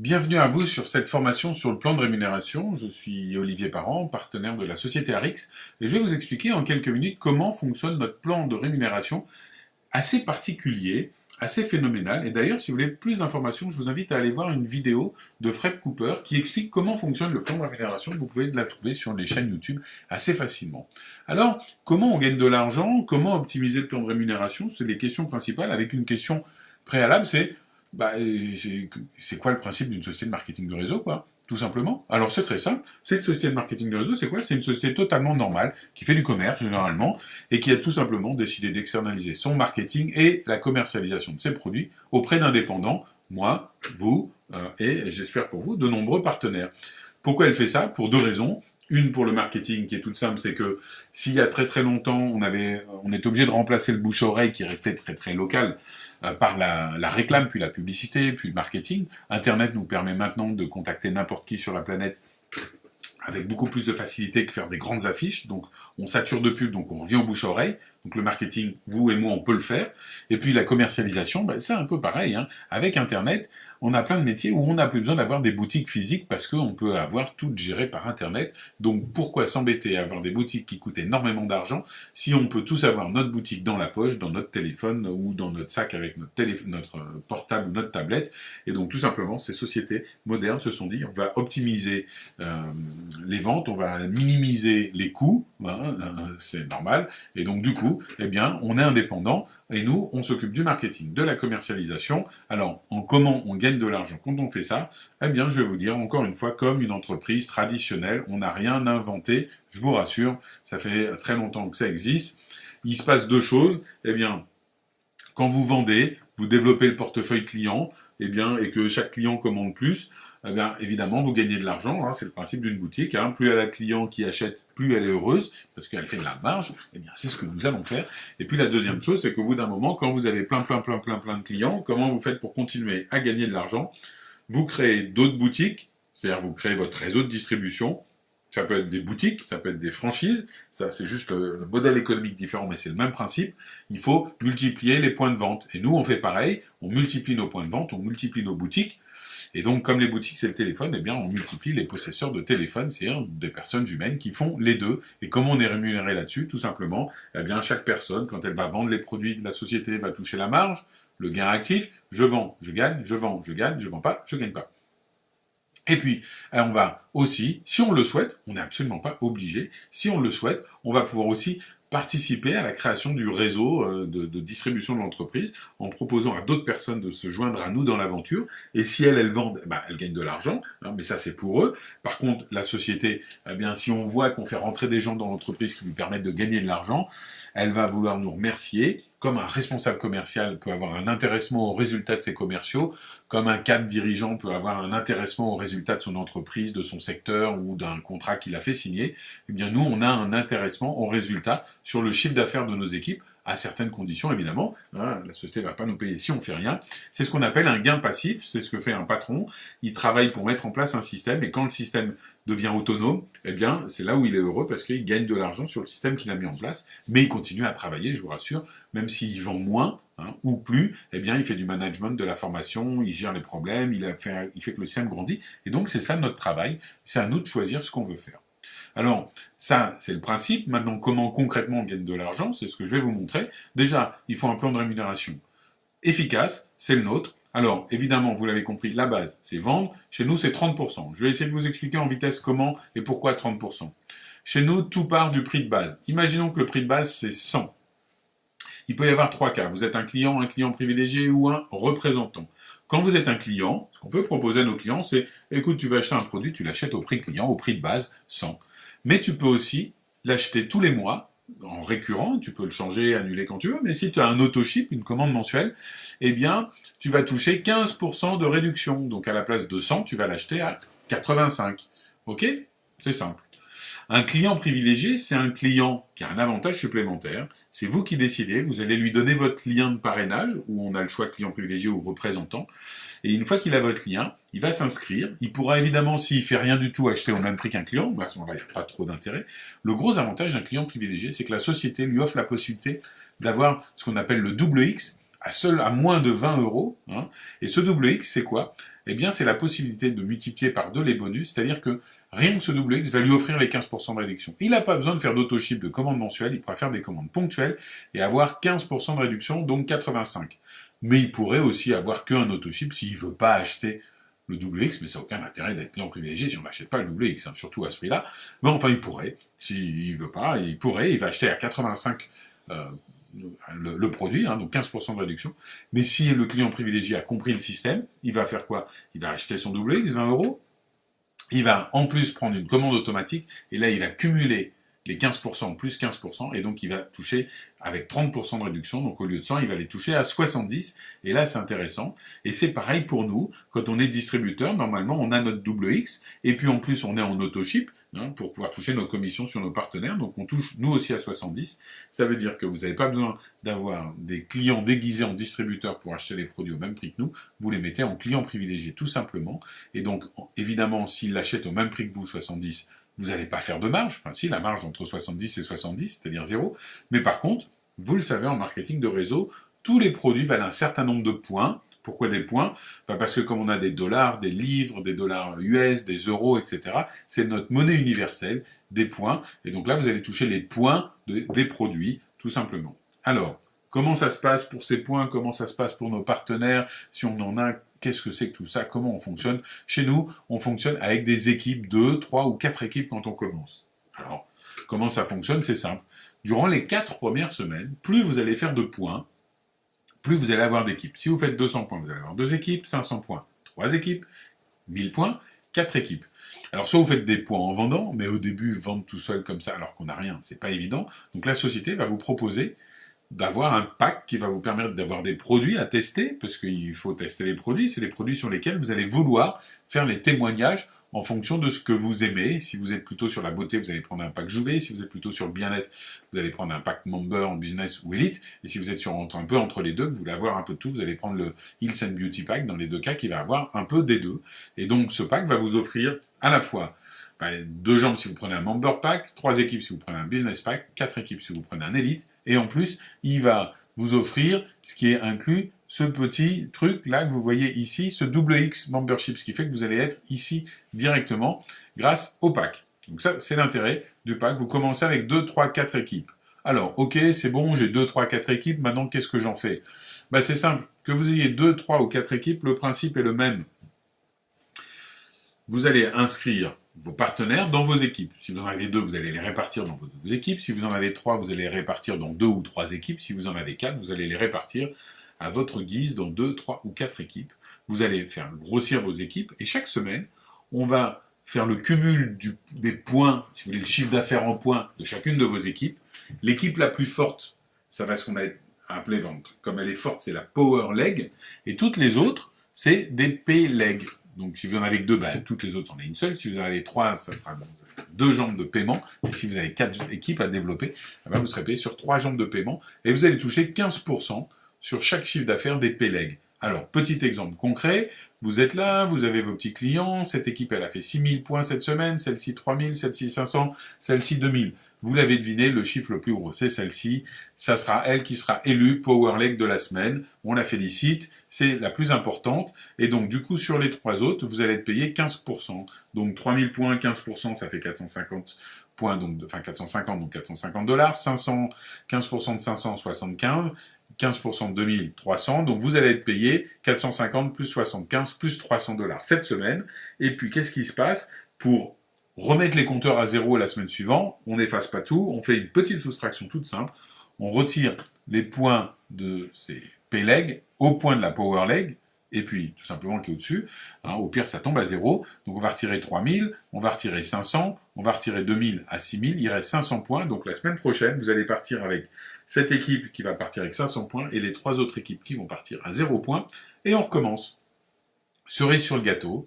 Bienvenue à vous sur cette formation sur le plan de rémunération. Je suis Olivier Parent, partenaire de la société Arix, et je vais vous expliquer en quelques minutes comment fonctionne notre plan de rémunération assez particulier, assez phénoménal. Et d'ailleurs, si vous voulez plus d'informations, je vous invite à aller voir une vidéo de Fred Cooper qui explique comment fonctionne le plan de rémunération. Vous pouvez la trouver sur les chaînes YouTube assez facilement. Alors, comment on gagne de l'argent? Comment optimiser le plan de rémunération? C'est les questions principales, avec une question préalable, c'est bah, c'est quoi le principe d'une société de marketing de réseau, quoi? Tout simplement. Alors c'est très simple. Cette société de marketing de réseau, c'est quoi? C'est une société totalement normale, qui fait du commerce généralement, et qui a tout simplement décidé d'externaliser son marketing et la commercialisation de ses produits auprès d'indépendants, moi, vous, et j'espère pour vous, de nombreux partenaires. Pourquoi elle fait ça? Pour deux raisons. Une pour le marketing qui est toute simple, c'est que s'il y a très très longtemps on est obligé de remplacer le bouche-oreille qui restait très très local par la réclame, puis la publicité, puis le marketing, Internet nous permet maintenant de contacter n'importe qui sur la planète avec beaucoup plus de facilité que faire des grandes affiches. Donc on sature de pub, donc on revient au bouche-oreille. Donc le marketing, vous et moi, on peut le faire. Et puis la commercialisation, c'est un peu pareil. Avec Internet, on a plein de métiers où on n'a plus besoin d'avoir des boutiques physiques parce qu'on peut avoir tout géré par Internet. Donc pourquoi s'embêter à avoir des boutiques qui coûtent énormément d'argent si on peut tous avoir notre boutique dans la poche, dans notre téléphone ou dans notre sac avec notre portable ou notre tablette. Et donc tout simplement, ces sociétés modernes se sont dit, on va optimiser les ventes, on va minimiser les coûts, c'est normal. Et donc du coup, eh bien, on est indépendant et nous, on s'occupe du marketing, de la commercialisation. Alors, comment on gagne de l'argent quand on fait ça? Eh bien, je vais vous dire, encore une fois, comme une entreprise traditionnelle, on n'a rien inventé, je vous rassure, ça fait très longtemps que ça existe. Il se passe deux choses. Eh bien, quand vous vendez, vous développez le portefeuille client, eh bien, et que chaque client commande plus, eh bien, évidemment, vous gagnez de l'argent, c'est le principe d'une boutique. Plus elle a de clients qui achètent, plus elle est heureuse, parce qu'elle fait de la marge. Eh bien, c'est ce que nous allons faire. Et puis la deuxième chose, c'est qu'au bout d'un moment, quand vous avez plein de clients, comment vous faites pour continuer à gagner de l'argent? Vous créez d'autres boutiques, c'est-à-dire vous créez votre réseau de distribution. Ça peut être des boutiques, ça peut être des franchises, ça c'est juste le modèle économique différent, mais c'est le même principe. Il faut multiplier les points de vente. Et nous, on fait pareil, on multiplie nos points de vente, on multiplie nos boutiques. Et donc, comme les boutiques, c'est le téléphone, eh bien, on multiplie les possesseurs de téléphone, c'est-à-dire des personnes humaines qui font les deux. Et comment on est rémunéré là-dessus? Tout simplement, eh bien, chaque personne, quand elle va vendre les produits de la société, va toucher la marge, le gain actif, je vends, je gagne, je vends, je gagne, je vends pas, je gagne pas. Et puis, on va aussi, si on le souhaite, on n'est absolument pas obligé, si on le souhaite, on va pouvoir aussi participer à la création du réseau de distribution de l'entreprise en proposant à d'autres personnes de se joindre à nous dans l'aventure. Et si elles vendent, elles gagnent de l'argent, mais ça c'est pour eux. Par contre, la société, eh bien, si on voit qu'on fait rentrer des gens dans l'entreprise qui lui permettent de gagner de l'argent, elle va vouloir nous remercier, comme un responsable commercial peut avoir un intéressement au résultat de ses commerciaux, comme un cadre dirigeant peut avoir un intéressement au résultat de son entreprise, de son secteur ou d'un contrat qu'il a fait signer, eh bien nous, on a un intéressement au résultat sur le chiffre d'affaires de nos équipes, à certaines conditions évidemment. La société ne va pas nous payer si on ne fait rien. C'est ce qu'on appelle un gain passif, c'est ce que fait un patron. Il travaille pour mettre en place un système, et quand le système devient autonome, eh bien, c'est là où il est heureux parce qu'il gagne de l'argent sur le système qu'il a mis en place, mais il continue à travailler, je vous rassure, même s'il vend moins, ou plus, eh bien, il fait du management, de la formation, il gère les problèmes, il fait que le système grandit, et donc c'est ça notre travail, c'est à nous de choisir ce qu'on veut faire. Alors, ça, c'est le principe. Maintenant, comment concrètement on gagne de l'argent, c'est ce que je vais vous montrer. Déjà, il faut un plan de rémunération efficace, c'est le nôtre. Alors, évidemment, vous l'avez compris, la base, c'est vendre. Chez nous, c'est 30%. Je vais essayer de vous expliquer en vitesse comment et pourquoi 30%. Chez nous, tout part du prix de base. Imaginons que le prix de base, c'est 100. Il peut y avoir trois cas. Vous êtes un client privilégié ou un représentant. Quand vous êtes un client, ce qu'on peut proposer à nos clients, c'est « Écoute, tu veux acheter un produit, tu l'achètes au prix client, au prix de base, 100. » Mais tu peux aussi l'acheter tous les mois, en récurrent, tu peux le changer, annuler quand tu veux, mais si tu as un auto-ship, une commande mensuelle, eh bien, tu vas toucher 15% de réduction. Donc à la place de 100, tu vas l'acheter à 85. Ok? C'est simple. Un client privilégié, c'est un client qui a un avantage supplémentaire. C'est vous qui décidez, vous allez lui donner votre lien de parrainage, où on a le choix de client privilégié ou représentant. Et une fois qu'il a votre lien, il va s'inscrire. Il pourra évidemment, s'il fait rien du tout, acheter au même prix qu'un client. À ce moment-là, il n'y a pas trop d'intérêt. Le gros avantage d'un client privilégié, c'est que la société lui offre la possibilité d'avoir ce qu'on appelle le double X, à moins de 20 euros. Et ce double X, c'est quoi? eh bien c'est la possibilité de multiplier par 2 les bonus, c'est-à-dire que rien que ce double X va lui offrir les 15% de réduction. Il n'a pas besoin de faire d'autoship de commandes mensuelles, il pourra faire des commandes ponctuelles et avoir 15% de réduction, donc 85. Mais il pourrait aussi avoir qu'un autoship s'il ne veut pas acheter le double X, mais ça n'a aucun intérêt d'être client privilégié si on n'achète pas le double X, hein, surtout à ce prix-là. Mais enfin, il pourrait, s'il veut pas, il pourrait, il va acheter à 85 le produit, hein, donc 15% de réduction. Mais si le client privilégié a compris le système, il va faire quoi? Il va acheter son double X, 20 euros. Il va en plus prendre une commande automatique, et là, il va cumuler les 15% plus 15%, et donc il va toucher avec 30% de réduction, donc au lieu de 100, il va les toucher à 70, et là c'est intéressant, et c'est pareil pour nous, quand on est distributeur, normalement on a notre double X, et puis en plus on est en autoship, hein, pour pouvoir toucher nos commissions sur nos partenaires, donc on touche nous aussi à 70, ça veut dire que vous n'avez pas besoin d'avoir des clients déguisés en distributeurs pour acheter les produits au même prix que nous, vous les mettez en clients privilégiés tout simplement, et donc évidemment s'ils l'achètent au même prix que vous, 70, vous n'allez pas faire de marge, enfin si, la marge entre 70 et 70, c'est-à-dire 0, mais par contre, vous le savez en marketing de réseau, tous les produits valent un certain nombre de points. Pourquoi des points? Parce que comme on a des dollars, des livres, des dollars US, des euros, etc., c'est notre monnaie universelle, des points, et donc là vous allez toucher les points des produits, tout simplement. Alors, comment ça se passe pour ces points? Comment ça se passe pour nos partenaires? Si on en a, qu'est-ce que c'est que tout ça? Comment on fonctionne? Chez nous, on fonctionne avec des équipes, 2, 3 ou 4 équipes quand on commence. Alors, comment ça fonctionne? C'est simple. Durant les 4 premières semaines, plus vous allez faire de points, plus vous allez avoir d'équipes. Si vous faites 200 points, vous allez avoir 2 équipes, 500 points, 3 équipes, 1000 points, 4 équipes. Alors soit vous faites des points en vendant, mais au début, vendre tout seul comme ça alors qu'on n'a rien, c'est pas évident. Donc la société va vous proposer d'avoir un pack qui va vous permettre d'avoir des produits à tester, parce qu'il faut tester les produits, c'est les produits sur lesquels vous allez vouloir faire les témoignages en fonction de ce que vous aimez. Si vous êtes plutôt sur la beauté, vous allez prendre un pack Jouvet. Si vous êtes plutôt sur le bien-être, vous allez prendre un pack Member, Business ou Elite. Et si vous êtes un peu entre les deux, que vous voulez avoir un peu de tout, vous allez prendre le Health and Beauty Pack, dans les deux cas, qui va avoir un peu des deux. Et donc ce pack va vous offrir à la fois 2 jambes si vous prenez un Member Pack, 3 équipes si vous prenez un Business Pack, 4 équipes si vous prenez un Elite, et en plus, il va vous offrir ce qui est inclus, ce petit truc là que vous voyez ici, ce double X membership, ce qui fait que vous allez être ici directement grâce au pack. Donc ça, c'est l'intérêt du pack. Vous commencez avec 2, 3, 4 équipes. Alors, ok, c'est bon, j'ai 2, 3, 4 équipes, maintenant qu'est-ce que j'en fais? C'est simple, que vous ayez 2, 3 ou 4 équipes, le principe est le même. Vous allez inscrire vos partenaires dans vos équipes. Si vous en avez 2, vous allez les répartir dans vos 2 équipes. Si vous en avez 3, vous allez les répartir dans 2 ou 3 équipes. Si vous en avez 4, vous allez les répartir à votre guise dans 2, 3 ou 4 équipes. Vous allez faire grossir vos équipes et chaque semaine, on va faire le cumul des points, si vous voulez, le chiffre d'affaires en points de chacune de vos équipes. L'équipe la plus forte, ça va ce qu'on a appelé vente. Comme elle est forte, c'est la Power Leg. Et toutes les autres, c'est des P-Leg. Donc si vous en avez que 2, toutes les autres, on a une seule. Si vous en avez 3, ça sera 2 jambes de paiement. Et si vous avez 4 équipes à développer, vous serez payé sur 3 jambes de paiement. Et vous allez toucher 15% sur chaque chiffre d'affaires des P-Leg. Alors, petit exemple concret, vous êtes là, vous avez vos petits clients, cette équipe, elle a fait 6000 points cette semaine, celle-ci 3000, celle-ci 500, celle-ci 2000. Vous l'avez deviné, le chiffre le plus gros, c'est celle-ci. Ça sera elle qui sera élue Power Leg de la semaine. On la félicite, c'est la plus importante. Et donc, du coup, sur les 3 autres, vous allez être payé 15%. Donc, 3000 points, 15%, ça fait 450 points, donc 450, donc $450. 500, 15% de 500, 75. 15% de 2000, 300. Donc, vous allez être payé 450 plus 75 plus $300 cette semaine. Et puis, qu'est-ce qui se passe? Pour remettre les compteurs à zéro la semaine suivante, on n'efface pas tout, on fait une petite soustraction toute simple, on retire les points de ces P-Leg au point de la Power Leg, et puis tout simplement qui est au-dessus, au pire ça tombe à zéro, donc on va retirer 3000, on va retirer 500, on va retirer 2000 à 6000, il reste 500 points, donc la semaine prochaine vous allez partir avec cette équipe qui va partir avec 500 points, et les 3 autres équipes qui vont partir à 0 points, et on recommence. Cerise sur le gâteau,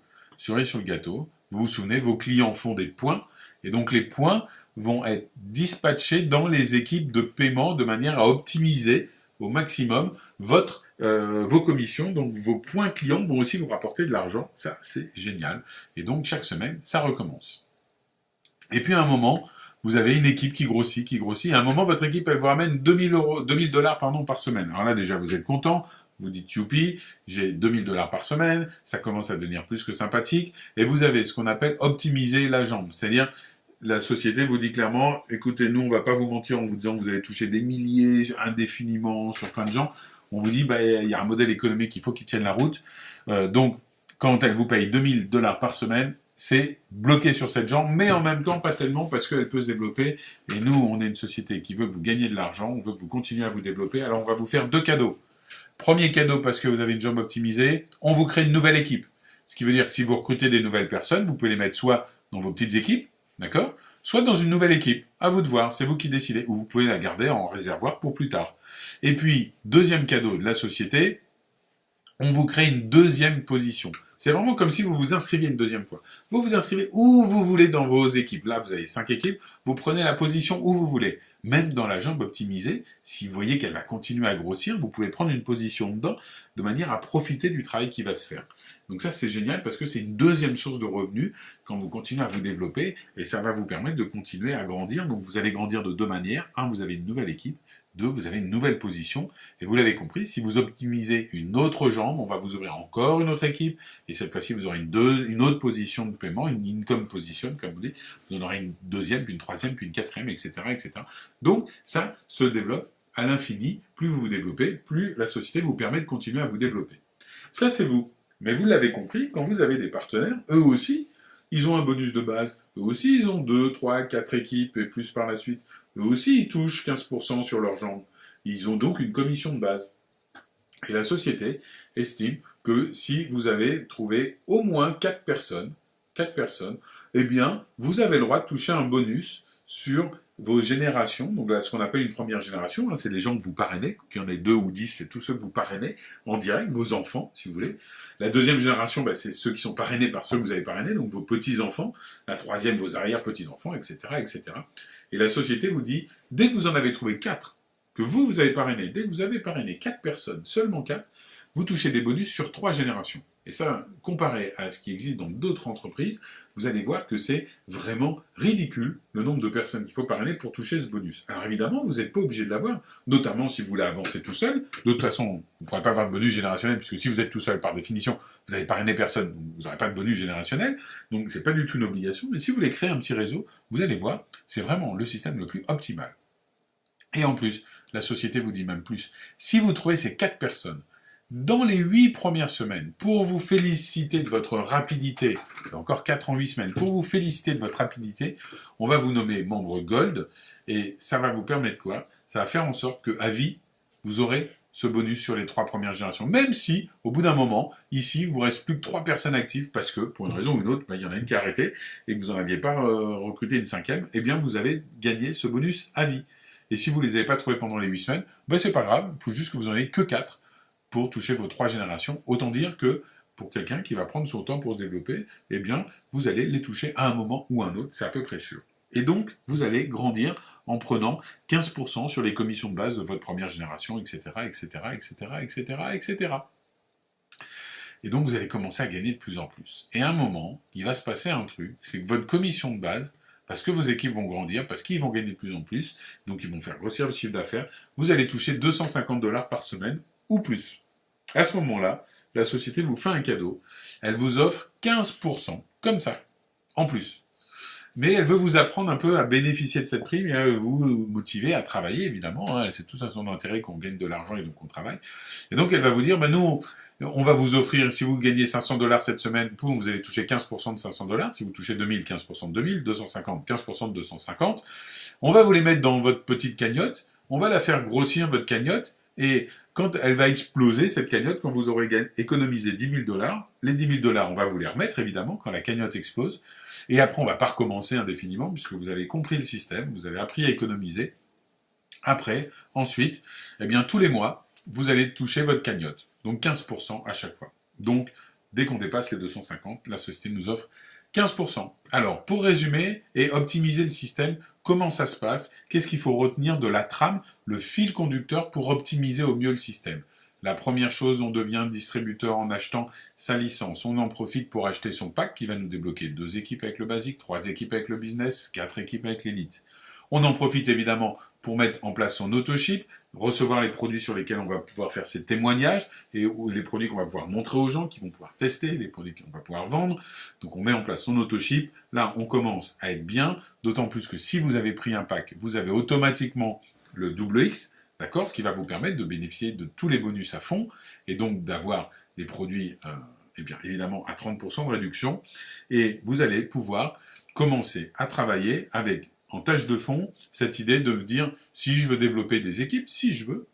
vous vous souvenez, vos clients font des points, et donc les points vont être dispatchés dans les équipes de paiement de manière à optimiser au maximum vos commissions. Donc vos points clients vont aussi vous rapporter de l'argent. Ça, c'est génial. Et donc chaque semaine, ça recommence. Et puis à un moment, vous avez une équipe qui grossit. Et à un moment, votre équipe, elle vous ramène $2000 par semaine. Alors là, déjà, vous êtes content. vous dites youpi, j'ai 2000 $ par semaine, ça commence à devenir plus que sympathique, et vous avez ce qu'on appelle optimiser la jambe, c'est-à-dire la société vous dit clairement, écoutez, nous on va pas vous mentir en vous disant que vous allez toucher des milliers indéfiniment sur plein de gens, on vous dit, bah, il y a un modèle économique, il faut qu'il tienne la route, donc quand elle vous paye 2000 $ par semaine, c'est bloqué sur cette jambe, mais en même temps pas tellement parce qu'elle peut se développer. Et nous, on est une société qui veut que vous gagniez de l'argent, on veut que vous continuez à vous développer. Alors on va vous faire 2 cadeaux. Premier cadeau parce que vous avez une jambe optimisée, on vous crée une nouvelle équipe. Ce qui veut dire que si vous recrutez des nouvelles personnes, vous pouvez les mettre soit dans vos petites équipes, d'accord, soit dans une nouvelle équipe. À vous de voir, c'est vous qui décidez. Ou vous pouvez la garder en réservoir pour plus tard. Et puis, deuxième cadeau de la société, on vous crée une deuxième position. C'est vraiment comme si vous vous inscriviez une deuxième fois. Vous vous inscrivez où vous voulez dans vos équipes. Là, vous avez 5 équipes, vous prenez la position où vous voulez. Même dans la jambe optimisée, si vous voyez qu'elle va continuer à grossir, vous pouvez prendre une position dedans de manière à profiter du travail qui va se faire. Donc ça, c'est génial parce que c'est une deuxième source de revenus quand vous continuez à vous développer et ça va vous permettre de continuer à grandir. Donc vous allez grandir de 2 manières. Un, vous avez une nouvelle équipe. 2, vous avez une nouvelle position. Et vous l'avez compris, si vous optimisez une autre jambe, on va vous ouvrir encore une autre équipe. Et cette fois-ci, vous aurez une autre position de paiement, une income position, comme on dit. Vous en aurez une deuxième, puis une troisième, puis une quatrième, etc., etc. Donc, ça se développe à l'infini. Plus vous vous développez, plus la société vous permet de continuer à vous développer. Ça, c'est vous. Mais vous l'avez compris, quand vous avez des partenaires, eux aussi, ils ont un bonus de base. Eux aussi, ils ont 2, 3, 4 équipes et plus par la suite. Eux aussi, ils touchent 15% sur leurs jambes. Ils ont donc une commission de base. Et la société estime que si vous avez trouvé au moins 4 personnes, eh bien, vous avez le droit de toucher un bonus sur vos générations. Donc là, ce qu'on appelle une première génération, hein, c'est les gens que vous parrainez, qu'il y en ait 2 ou 10, c'est tous ceux que vous parrainez en direct, vos enfants, si vous voulez. La deuxième génération, c'est ceux qui sont parrainés par ceux que vous avez parrainés, donc vos petits-enfants. La troisième, vos arrière-petits-enfants, etc., etc. Et la société vous dit, dès que vous en avez trouvé 4, que vous avez parrainé, dès que vous avez parrainé 4 personnes, seulement 4, vous touchez des bonus sur 3 générations. Et ça, comparé à ce qui existe dans d'autres entreprises, vous allez voir que c'est vraiment ridicule le nombre de personnes qu'il faut parrainer pour toucher ce bonus. Alors évidemment, vous n'êtes pas obligé de l'avoir, notamment si vous voulez avancer tout seul. De toute façon, vous ne pourrez pas avoir de bonus générationnel, puisque si vous êtes tout seul, par définition, vous n'avez parrainé personne, donc vous n'aurez pas de bonus générationnel. Donc c'est pas du tout une obligation, mais si vous voulez créer un petit réseau, vous allez voir, c'est vraiment le système le plus optimal. Et en plus, la société vous dit même plus, si vous trouvez ces 4 personnes, dans les 8 premières semaines, pour vous féliciter de votre rapidité, encore 4 en 8 semaines, pour vous féliciter de votre rapidité, on va vous nommer membre Gold, et ça va vous permettre quoi? Ça va faire en sorte qu'à vie, vous aurez ce bonus sur les 3 premières générations. Même si, au bout d'un moment, ici, il vous reste plus que 3 personnes actives, parce que, pour une raison ou une autre, il y en a une qui a arrêté, et que vous n'en aviez pas recruté une 5e, eh bien, vous avez gagné ce bonus à vie. Et si vous ne les avez pas trouvés pendant les 8 semaines, c'est pas grave, il faut juste que vous en ayez que 4, pour toucher vos 3 générations. Autant dire que pour quelqu'un qui va prendre son temps pour se développer, eh bien, vous allez les toucher à un moment ou à un autre, c'est à peu près sûr. Et donc, vous allez grandir en prenant 15% sur les commissions de base de votre première génération, etc., etc., etc., etc., etc. Et donc, vous allez commencer à gagner de plus en plus. Et à un moment, il va se passer un truc, c'est que votre commission de base, parce que vos équipes vont grandir, parce qu'ils vont gagner de plus en plus, donc ils vont faire grossir le chiffre d'affaires, vous allez toucher 250 $ par semaine ou plus. À ce moment-là, la société vous fait un cadeau. Elle vous offre 15%, comme ça, en plus. Mais elle veut vous apprendre un peu à bénéficier de cette prime et à vous motiver à travailler, évidemment. Hein. C'est tout à son intérêt qu'on gagne de l'argent et donc qu'on travaille. Et donc elle va vous dire, nous, on va vous offrir, si vous gagnez 500 $ cette semaine, vous allez toucher 15% de 500 $. Si vous touchez 2000, 15% de 2000, 250, 15% de 250. On va vous les mettre dans votre petite cagnotte. On va la faire grossir, votre cagnotte. Et quand elle va exploser, cette cagnotte, quand vous aurez économisé 10 000 $, les 10 000 $, on va vous les remettre, évidemment, quand la cagnotte explose. Et après, on ne va pas recommencer indéfiniment, puisque vous avez compris le système, vous avez appris à économiser. Après, ensuite, eh bien, tous les mois, vous allez toucher votre cagnotte. Donc 15% à chaque fois. Donc, dès qu'on dépasse les 250, la société nous offre 15%. Alors, pour résumer et optimiser le système, comment ça se passe? Qu'est-ce qu'il faut retenir de la trame, le fil conducteur pour optimiser au mieux le système? La première chose, on devient distributeur en achetant sa licence. On en profite pour acheter son pack qui va nous débloquer 2 équipes avec le basique, 3 équipes avec le business, 4 équipes avec l'élite. On en profite évidemment pour mettre en place son autoship, recevoir les produits sur lesquels on va pouvoir faire ses témoignages et les produits qu'on va pouvoir montrer aux gens, qui vont pouvoir tester, les produits qu'on va pouvoir vendre. Donc on met en place son autoship. Là, on commence à être bien, d'autant plus que si vous avez pris un pack, vous avez automatiquement le double X, d'accord, ce qui va vous permettre de bénéficier de tous les bonus à fond et donc d'avoir des produits, eh bien, évidemment, à 30% de réduction. Et vous allez pouvoir commencer à travailler avec, en tâche de fond, cette idée de me dire, si je veux développer des équipes, si je veux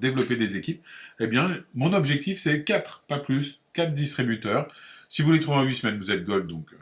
développer des équipes, eh bien, mon objectif, c'est 4, pas plus, 4 distributeurs. Si vous les trouvez en 8 semaines, vous êtes gold, donc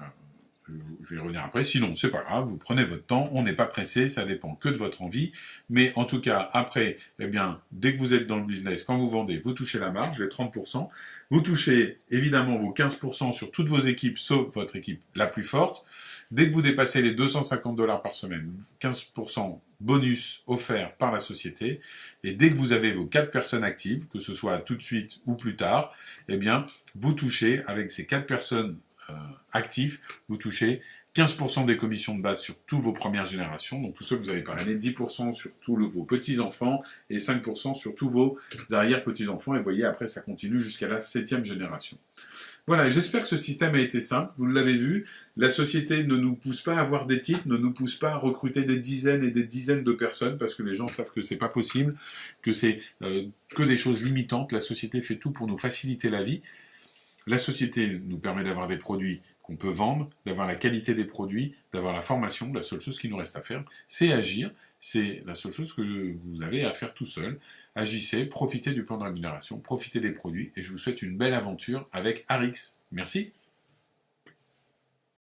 je vais y revenir après. Sinon, c'est pas grave, vous prenez votre temps, on n'est pas pressé, ça dépend que de votre envie. Mais en tout cas, après, eh bien, dès que vous êtes dans le business, quand vous vendez, vous touchez la marge, les 30%. Vous touchez évidemment vos 15% sur toutes vos équipes, sauf votre équipe la plus forte. Dès que vous dépassez les 250 $ par semaine, 15% bonus offert par la société. Et dès que vous avez vos 4 personnes actives, que ce soit tout de suite ou plus tard, eh bien, vous touchez avec ces 4 personnes actifs, vous touchez 15% des commissions de base sur toutes vos premières générations, donc tous ceux que vous avez parrainé, 10% sur tous vos petits-enfants et 5% sur tous vos arrière-petits-enfants. Et vous voyez, après, ça continue jusqu'à la 7e génération. Voilà, j'espère que ce système a été simple. Vous l'avez vu, la société ne nous pousse pas à avoir des titres, ne nous pousse pas à recruter des dizaines et des dizaines de personnes, parce que les gens savent que c'est pas possible, que c'est que des choses limitantes. La société fait tout pour nous faciliter la vie. La société nous permet d'avoir des produits qu'on peut vendre, d'avoir la qualité des produits, d'avoir la formation. La seule chose qui nous reste à faire, c'est agir. C'est la seule chose que vous avez à faire tout seul. Agissez, profitez du plan de rémunération, profitez des produits et je vous souhaite une belle aventure avec Arix. Merci.